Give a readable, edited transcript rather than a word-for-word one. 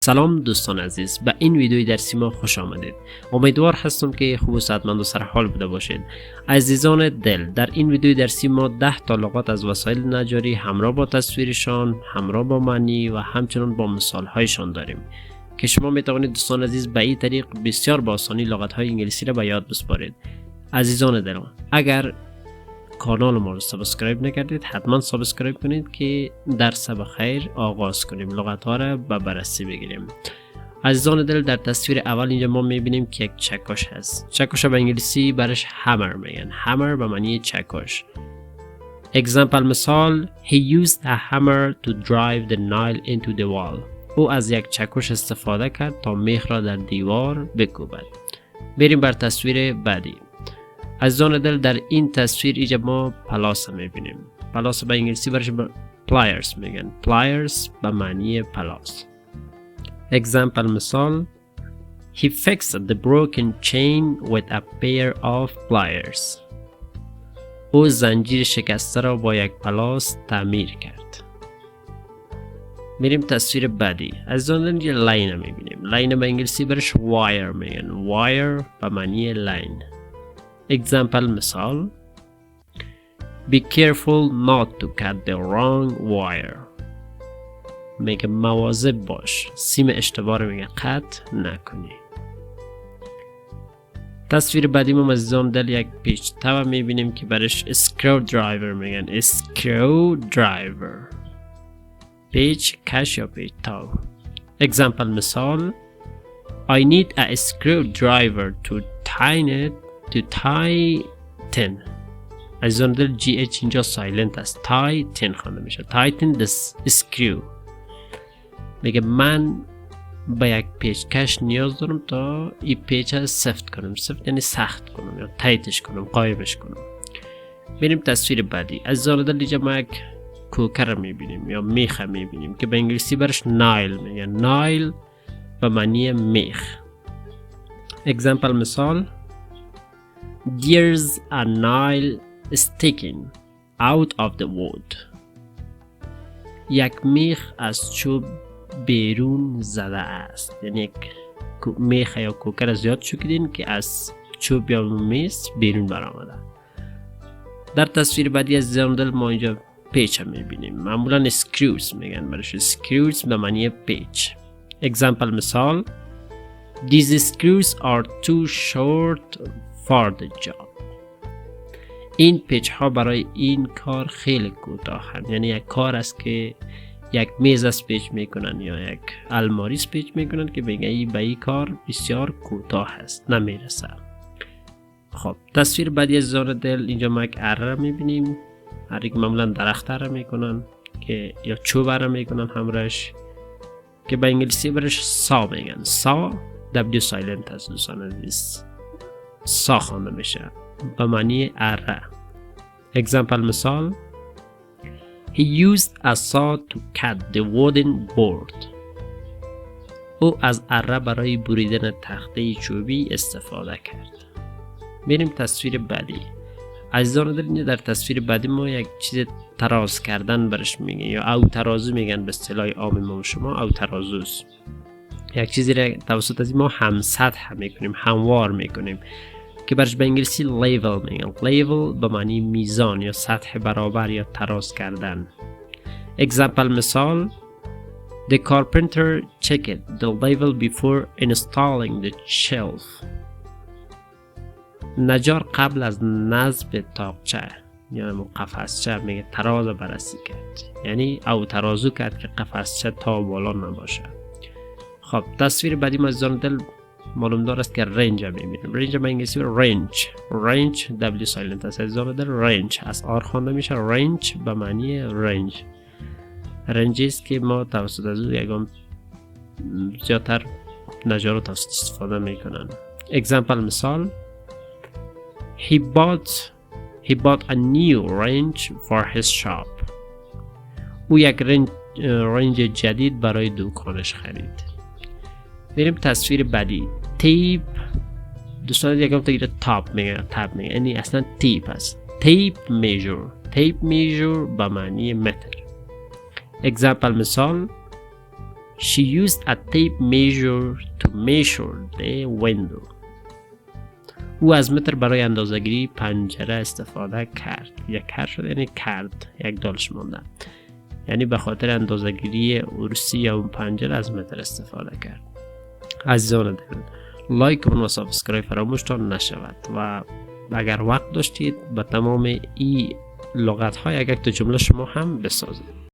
سلام دوستان عزیز، به این ویدیوی درسی ما خوش آمدید. امیدوار هستم که خوب و صحتمند و سرحال بوده باشید. عزیزان دل، در این ویدیوی درسی ما 10 تا لغات از وسایل نجاری همراه با تصویرشان، همراه با معنی و همچنین با مثال هایشان داریم که شما می توانید دوستان عزیز به این طریق بسیار با آسانی لغات های انگلیسی را به یاد بسپارید. عزیزان دل، اگر کانال ما رو سابسکرایب نکردید حتما سابسکرایب کنید که درس بخیر آغاز کنیم، لغات ها را به بررسی بگیریم. عزیزان دل، در تصویر اول اینجا ما میبینیم که یک چکش هست. چکش به انگلیسی برش همر میگن. همر به معنی چکش. اگزمپل مثال: He used a hammer to drive the nail into the wall. او از یک چکش استفاده کرد تا میخ را در دیوار بکوبد. بریم بر تصویر بعدی. عزیزان دل، در این تصویر اینجا ما پلاس میبینیم. پلاس به انگلیسی برش pliers میگن. pliers به معنی پلاس. اگزمپل مثال: He fixed the broken chain with a pair of pliers. او زنجیر شکسته را با یک پلاس تعمیر کرد. میریم تصویر بعدی. عزیزان دل، اینجا لاین میبینیم. لاین به انگلیسی برش wire میگن. wire به معنی لاین. Example مثال: Be careful not to cut the wrong wire. میگه مواظب باش سیم اشتباه رو میگه قطع نکنی. تصویر بعدی ما عزیزان دل یک پیچ تابه میبینیم که برش screw driver میگن. screw driver، پیچ کش یا پیچ تاب. Example مثال: I need a screwdriver to tighten. عزیزان دل GH اینجا سایلنت است. tighten خوانده میشه. tighten the screw. میگه من به یک پیچکش نیاز دارم تا این پیچ سفت کنم. سفت یعنی سخت کنم یا تایتش کنم، قایمش کنم. بریم تصویر بعدی. عزیزان دل اینجا ما یک کوکر میبینیم یا میخ میبینیم که به انگلیسی برش نایل میگن. نایل به معنی میخ. اگزمپل مثال: There's a nail sticking out of the wood. یک میخ از چوب بیرون زده است. یعنی یک میخ یا کوکر زیاد شکیدین که از چوب یا میز بیرون برآمده. در تصویر بعدی از زندل ما اینجا پیچ هم میبینیم. معمولا screws میگن برش. screws به معنی پیچ. اگزمپل مثال: These screws are too short for the job. این پیچ ها برای این کار خیلی کوتاه هستند. یعنی یک کار است که یک میز است پیچ میکنن یا یک الماری است پیچ میکنن که بگه به این کار بسیار کوتاه است، نمیرسه. خب تصویر بعدی از زار دل اینجا ما یک اره میبینیم. اره که معمولا درخت اره میکنن که یا چوب اره میکنن همراهش که به انگلیسی برش سا میگن. سا W سایلنت است دوستان عزیز. سا خوانده میشه به معنی اره. اگزمپل مثال: He used a saw to cut the wooden board. او از اره برای بریدن تخته چوبی استفاده کرد. بریم تصویر بعدی. عزیزان دل، در تصویر بعدی ما یک چیز تراز کردن برش میگن یا او ترازو میگن به اصطلاح عام ما شما. او ترازوست. یک چیزی را توسط از ما هم سطح میکنیم، هموار میکنیم که برش به انگلیسی لیول میگن. لیول به معنی میزان یا سطح برابر یا تراز کردن. اگزمپل مثال: The carpenter checked the level before installing the shelf. نجار قبل از نصب تاقچه یا قفسچه میگه تراز بررسی کرد. یعنی او ترازو کرد که قفسچه تا بالا نباشه. خب تصویر بعدی ما عزیزان دل معلوم دار است که رنج میبینیم. رنج به انگلیسی رنج W سایلنت است. عزیزان دل رنج از آر خوانده میشه. رنج به معنی رنج. رنجی است که ما توسط از او یکم زیادتر نجار رو توسط استفاده میکنن. اگزمپل مثال: He bought a new wrench for his shop. او یک رنج جدید برای دکانش خرید. بریم تصویر بعدی. تیپ دوستان یکم تگیره تاپ میگه. یعنی اصلا تیپ است. تیپ میجور به معنی متر. اگزمپل مثال: She used a tape measure to measure the window. او از متر برای اندازه‌گیری پنجره استفاده کرد. یک کر شد یعنی کرد، یک دالش مونده، یعنی به خاطر اندازه‌گیری عرصی یا اون پنجره از متر استفاده کرد. عزیزان دل، لایک و سابسکرایب فراموشتان نشود و اگر وقت داشتید به تمام این لغات های یک تا جمله شما هم بسازید.